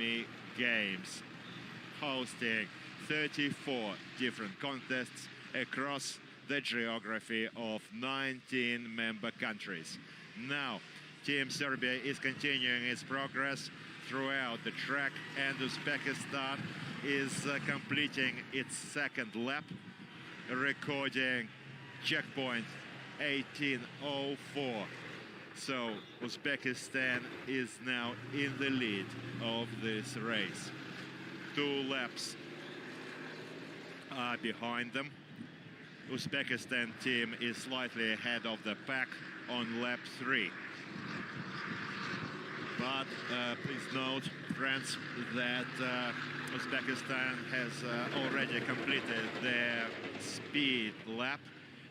Army Games, hosting 34 different contests across the geography of 19 member countries. Now, Team Serbia is continuing its progress throughout the track, and Uzbekistan is completing its second lap, recording checkpoint 18:04. So Uzbekistan is now in the lead of this race. 2 laps are behind them. Uzbekistan team is slightly ahead of the pack on lap 3. But please note, friends, that Uzbekistan has already completed their speed lap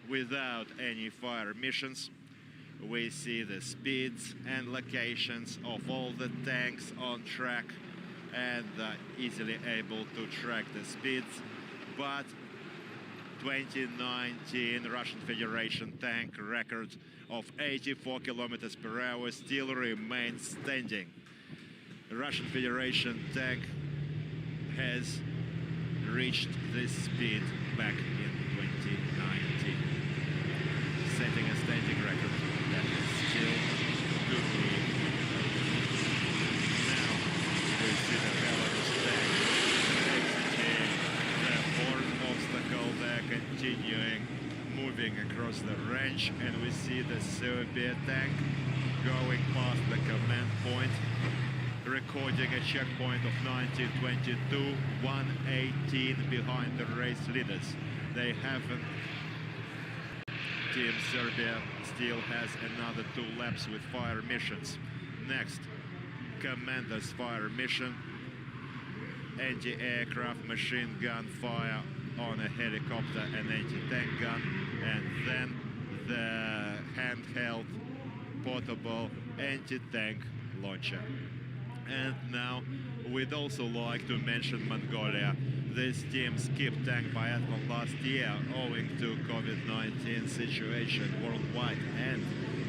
without any fire missions. We see the speeds and locations of all the tanks on track and easily able to track the speeds. But 2019 Russian Federation tank record of 84 kilometers per hour still remains standing. The Russian Federation tank has reached this speed back in 2019, setting a standing record that is still to be. Now we see the Belarus tank exiting the 4th obstacle. They're continuing moving across the range, and we see the Serbia tank going past the command point, recording a checkpoint of 19:22, 1:18 behind the race leaders. They haven't. Team Serbia still has another 2 laps with fire missions. Next, commander's fire mission, anti-aircraft machine gun fire on a helicopter and anti-tank gun, and then the handheld portable anti-tank launcher. And now we'd also like to mention Mongolia. This team skipped tank biathlon last year owing to COVID-19 situation worldwide and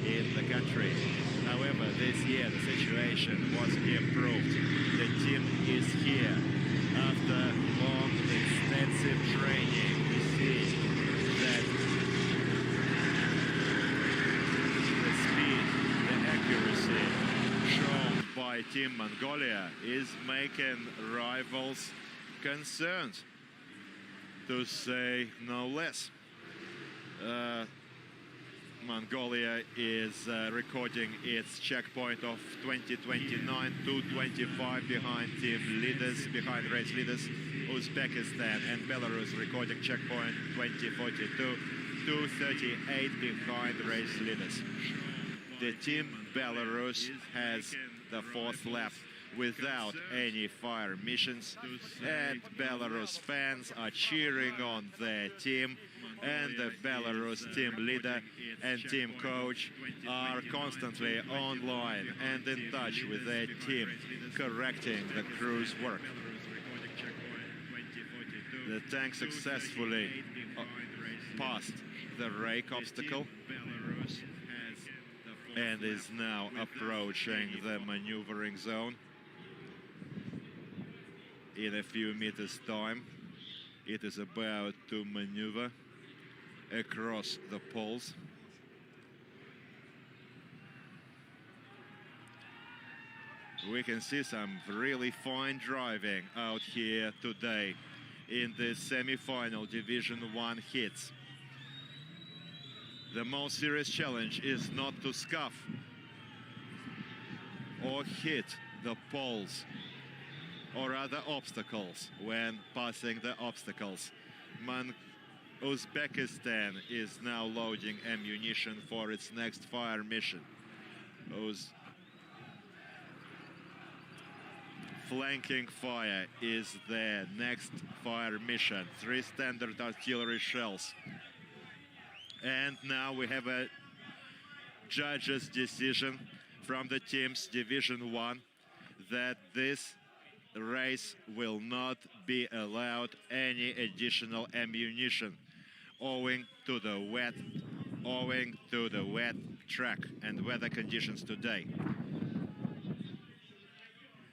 in the country. However, this year the situation was improved. The team is here. After long, extensive training, we see that the speed, the accuracy shown by Team Mongolia is making rivals concerned, to say no less. Mongolia is recording its checkpoint of 2029, 2:25 behind team leaders, behind race leaders. Uzbekistan and Belarus recording checkpoint 2042, 2:38 behind race leaders. The team Belarus has the 4th lap without any fire missions, and Belarus fans are cheering on their team, and the Belarus team leader and team coach are constantly online and in touch with their team, correcting the crew's work. The tank successfully passed the rake obstacle and is now approaching the maneuvering zone. In a few meters' time, it is about to maneuver across the poles. We can see some really fine driving out here today in the semi-final Division 1 hits. The most serious challenge is not to scuff or hit the poles or other obstacles when passing the obstacles. Uzbekistan is now loading ammunition for its next fire mission. Flanking fire is their next fire mission. 3 standard artillery shells. And now we have a judge's decision from the team's Division 1 that this race will not be allowed any additional ammunition owing to the wet track and weather conditions today.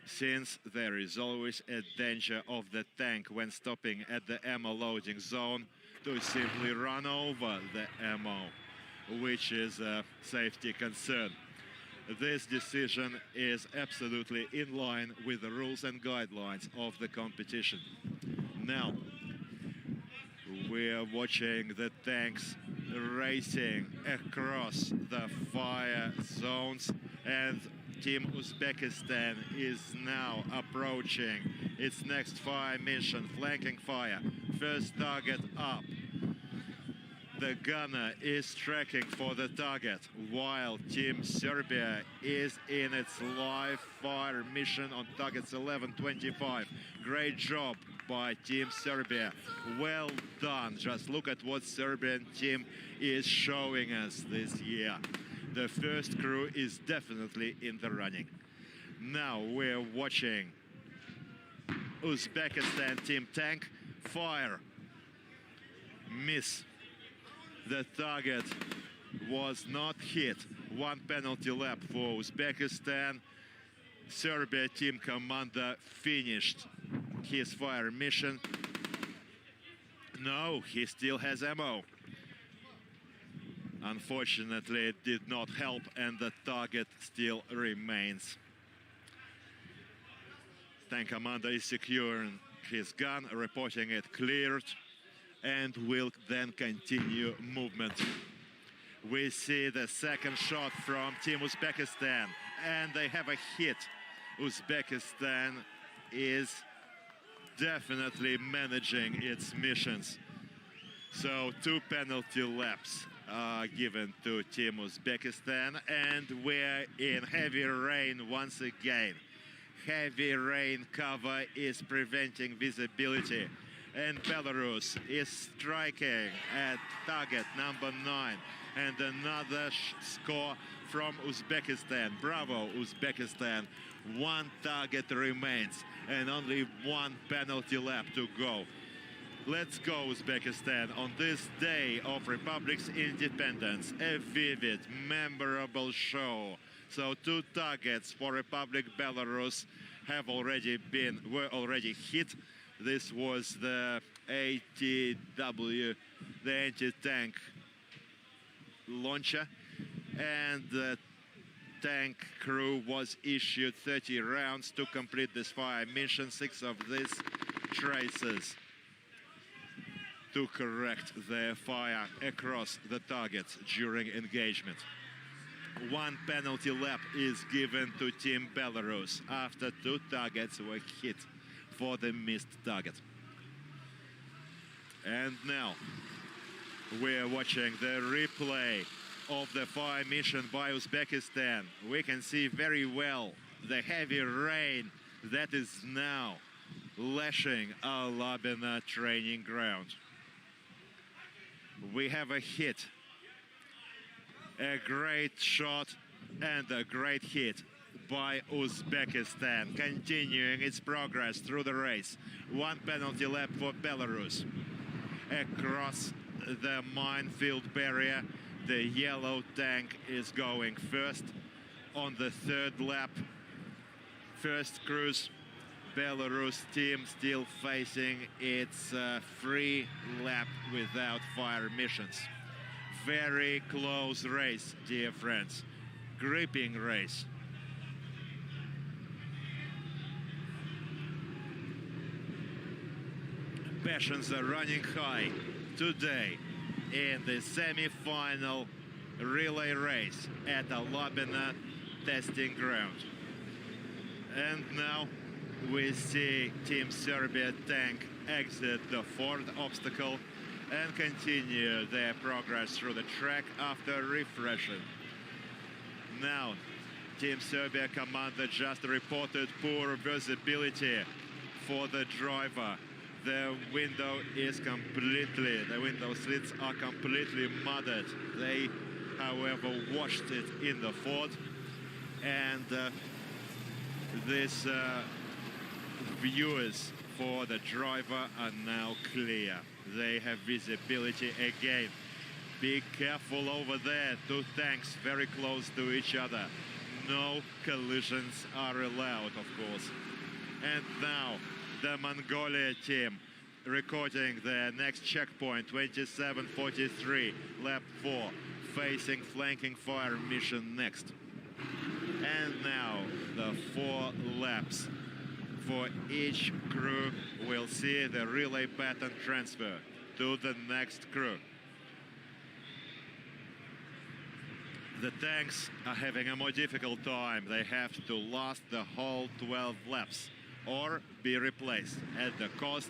since there is always a danger of the tank when stopping at the ammo loading zone to simply run over the ammo, which is a safety concern. This decision is absolutely in line with the rules and guidelines of the competition. Now, we're watching the tanks racing across the fire zones, and Team Uzbekistan is now approaching its next fire mission, flanking fire. First target up. The gunner is tracking for the target, while Team Serbia is in its live fire mission on targets 11-25. Great job by Team Serbia. Well done. Just look at what Serbian team is showing us this year. The first crew is definitely in the running. Now we're watching Uzbekistan Team Tank fire. Miss. The target was not hit. One penalty lap for Uzbekistan. Serbia team commander finished his fire mission. No, he still has ammo. Unfortunately, it did not help, and the target still remains. Tank commander is securing his gun, reporting it cleared, and will then continue movement. We see the second shot from Team Uzbekistan, and they have a hit. Uzbekistan is definitely managing its missions. So 2 penalty laps are given to Team Uzbekistan, and we're in heavy rain once again. Heavy rain cover is preventing visibility, and Belarus is striking at target number 9. And another score from Uzbekistan. Bravo, Uzbekistan. 1 target remains and only 1 penalty lap to go. Let's go, Uzbekistan, on this day of Republic's independence. A vivid, memorable show. So 2 targets for Republic Belarus were already hit. This was the ATW, the anti-tank launcher, and the tank crew was issued 30 rounds to complete this fire mission. 6 of these traces to correct their fire across the targets during engagement. 1 penalty lap is given to Team Belarus after 2 targets were hit for the missed target. And now we're watching the replay of the fire mission by Uzbekistan. We can see very well the heavy rain that is now lashing Alabino training ground. We have a hit, a great shot and a great hit by Uzbekistan, continuing its progress through the race. 1 penalty lap for Belarus. Across the minefield barrier, the yellow tank is going first on the 3rd lap. First cruise, Belarus team still facing its free lap without fire missions. Very close race, dear friends. Gripping race. Passions are running high today in the semi-final relay race at Alabino testing ground. And now we see Team Serbia tank exit the 4th obstacle and continue their progress through the track after refreshing. Now, Team Serbia commander just reported poor visibility for the driver. The window slits are completely muddied. They, however, washed it in the ford, and these views for the driver are now clear. They have visibility again. Be careful over there. 2 tanks very close to each other. no collisions are allowed, of course. And now the Mongolia team recording their next checkpoint, 27:43, lap 4, facing flanking fire mission next. And now the 4 laps. For each crew, we'll see the relay pattern transfer to the next crew. The tanks are having a more difficult time. They have to last the whole 12 laps or be replaced at the cost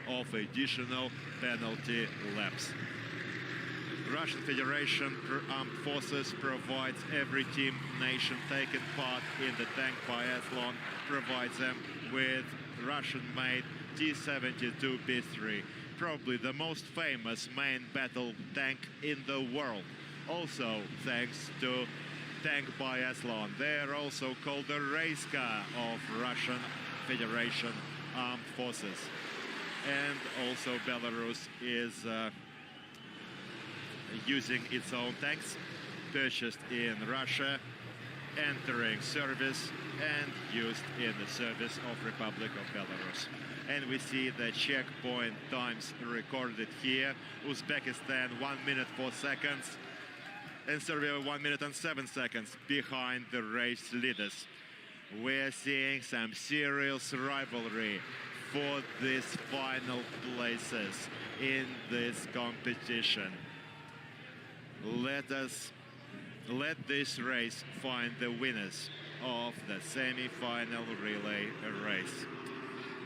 of additional penalty laps. Russian Federation Armed Forces provides every team nation taking part in the tank biathlon, provides them with Russian-made T-72B3, probably the most famous main battle tank in the world. Also thanks to tank biathlon. They are also called the race car of Russian Federation Armed Forces. And also Belarus is using its own tanks, purchased in Russia, entering service and used in the service of Republic of Belarus. And we see the checkpoint times recorded here. Uzbekistan 1 minute 4 seconds. And Serbia 1 minute and 7 seconds behind the race leaders. We're seeing some serious rivalry for these final places in this competition. Let this race find the winners of the semi-final relay race.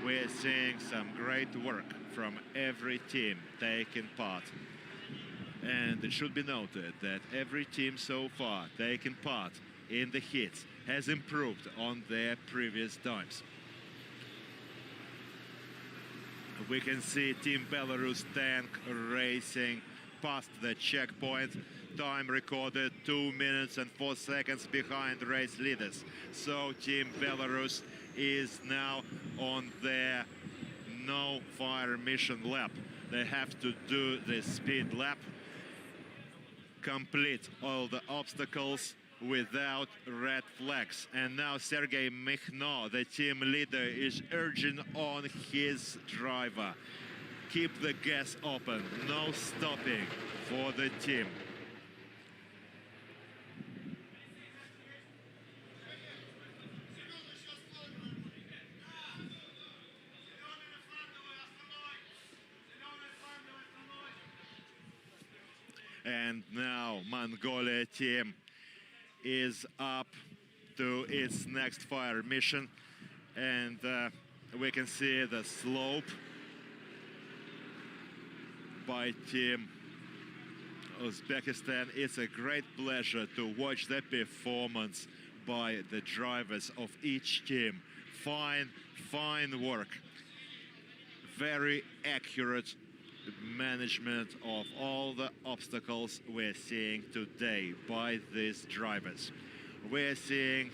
We're seeing some great work from every team taking part. And it should be noted that every team so far taking part in the heats has improved on their previous times. We can see Team Belarus tank racing past the checkpoint. Time recorded 2 minutes and 4 seconds behind race leaders. So Team Belarus is now on their no fire mission lap. They have to do the speed lap, complete all the obstacles without red flags. And now Sergei Mikhno, the team leader, is urging on his driver. Keep the gas open, no stopping for the team. And now Mongolia team is up to its next fire mission, and we can see the slope by Team Uzbekistan. It's a great pleasure to watch the performance by the drivers of each team. Fine work. Very accurate management of all the obstacles we're seeing today by these drivers. We're seeing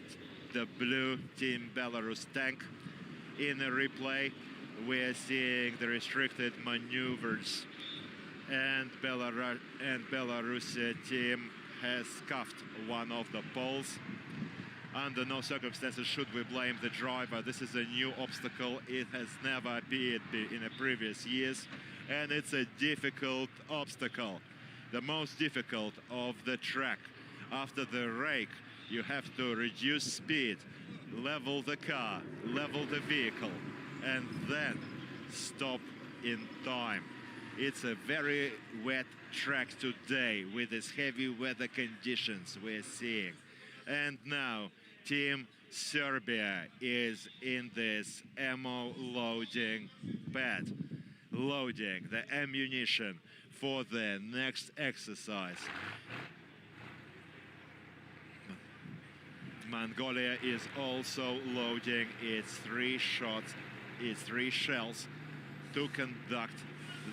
the blue Team Belarus tank in a replay. We're seeing the restricted maneuvers, and Belarusian team has scuffed one of the poles. Under no circumstances should we blame the driver. This is a new obstacle. It has never appeared in the previous years. And it's a difficult obstacle, the most difficult of the track. After the rake, you have to reduce speed, level the car, level the vehicle, and then stop in time. It's a very wet track today with these heavy weather conditions we're seeing. And now Team Serbia is in this ammo loading pad, loading the ammunition for the next exercise. Mongolia is also loading its 3 shells to conduct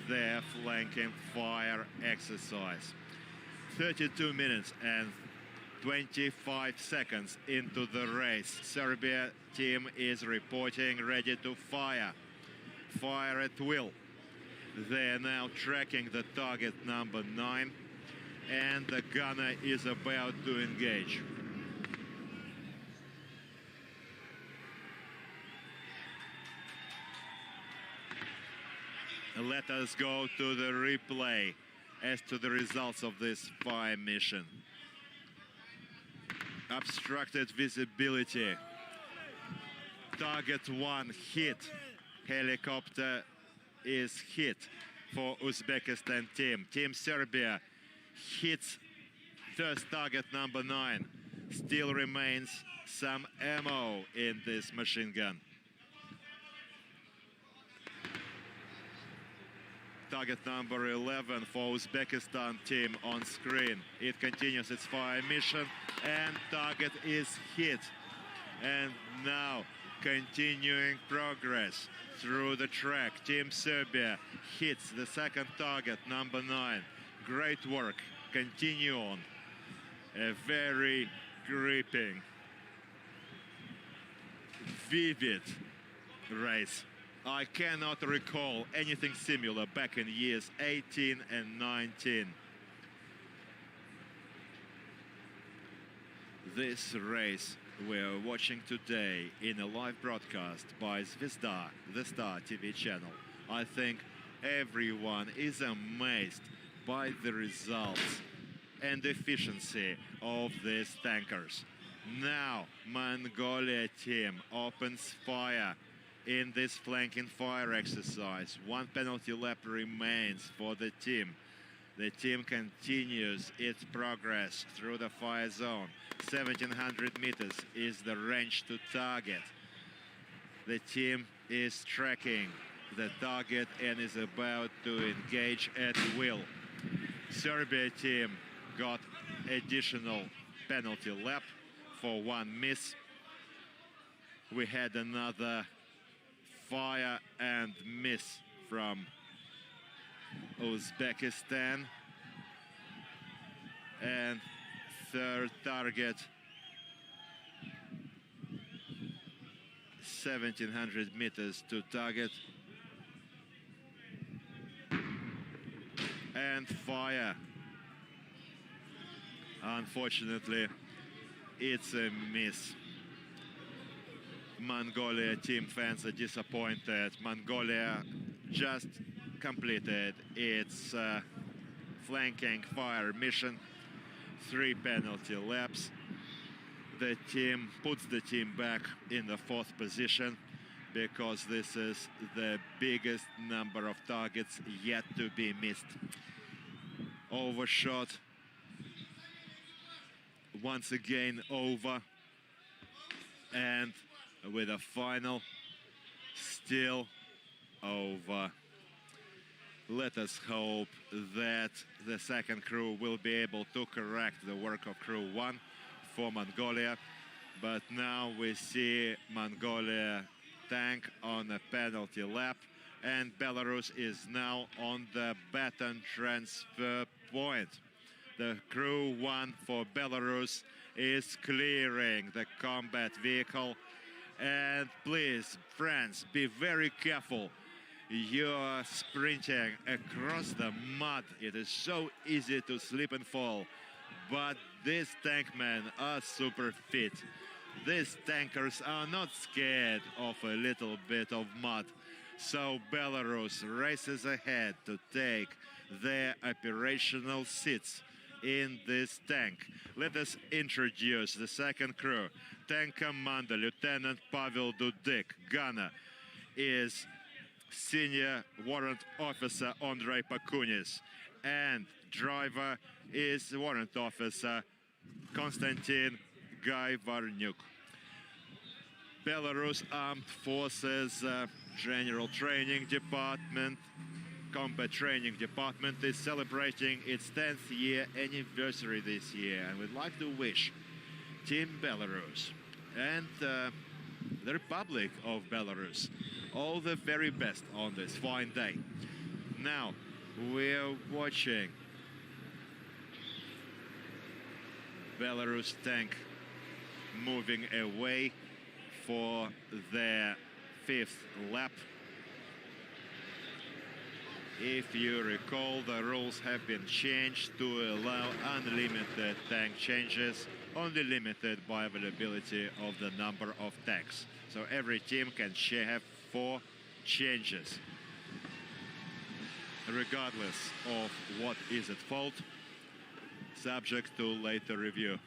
their flanking fire exercise. 32 minutes and 25 seconds into the race, Serbia team is reporting ready to fire. Fire at will. They're now tracking the target number 9, and the gunner is about to engage. Let us go to the replay as to the results of this fire mission. Obstructed visibility. Target 1 hit. Helicopter is hit for Uzbekistan team. Team Serbia hits first target number 9. Still remains some ammo in this machine gun. Target number 11 for Uzbekistan team on screen. It continues its fire mission and target is hit. And now continuing progress through the track. Team Serbia hits the second target, number 9. Great work. Continue on. A very gripping, vivid race. I cannot recall anything similar back in years 18 and 19. This race we're watching today in a live broadcast by Zvezda, the Star TV channel. I think everyone is amazed by the results and efficiency of these tankers. Now Mongolia team opens fire in this flanking fire exercise. 1 penalty lap remains for the team. The team continues its progress through the fire zone. 1700 meters is the range to target. The team is tracking the target and is about to engage at will. Serbia team got additional penalty lap for 1 miss. We had another fire and miss from Uzbekistan. And third target, 1700 meters to target. And fire. Unfortunately, it's a miss. Mongolia team fans are disappointed. Mongolia just completed its flanking fire mission. 3 penalty laps. The team puts the team back in the 4th position because this is the biggest number of targets yet to be missed. Overshot. Once again over. And with a final still over. Let us hope that the second crew will be able to correct the work of crew 1 for Mongolia. But now we see Mongolia tank on a penalty lap, and Belarus is now on the baton transfer point. The crew 1 for Belarus is clearing the combat vehicle. And please, friends, be very careful. You're sprinting across the mud. It is so easy to slip and fall. But these tankmen are super fit. These tankers are not scared of a little bit of mud. So Belarus races ahead to take their operational seats in this tank. Let us introduce the second crew. Tank commander Lieutenant Pavel Dudik, gunner is Senior Warrant Officer Andrei Pakunis, and driver is Warrant Officer Konstantin Gaivarnyuk. Belarus Armed Forces General Training Department, Combat Training Department is celebrating its 10th year anniversary this year, and we'd like to wish Team Belarus and the Republic of Belarus all the very best on this fine day. Now we're watching Belarus tank moving away for their 5th lap. If you recall, the rules have been changed to allow unlimited tank changes, only limited by availability of the number of tanks. So every team can have 4 changes. regardless of what is at fault, subject to later review.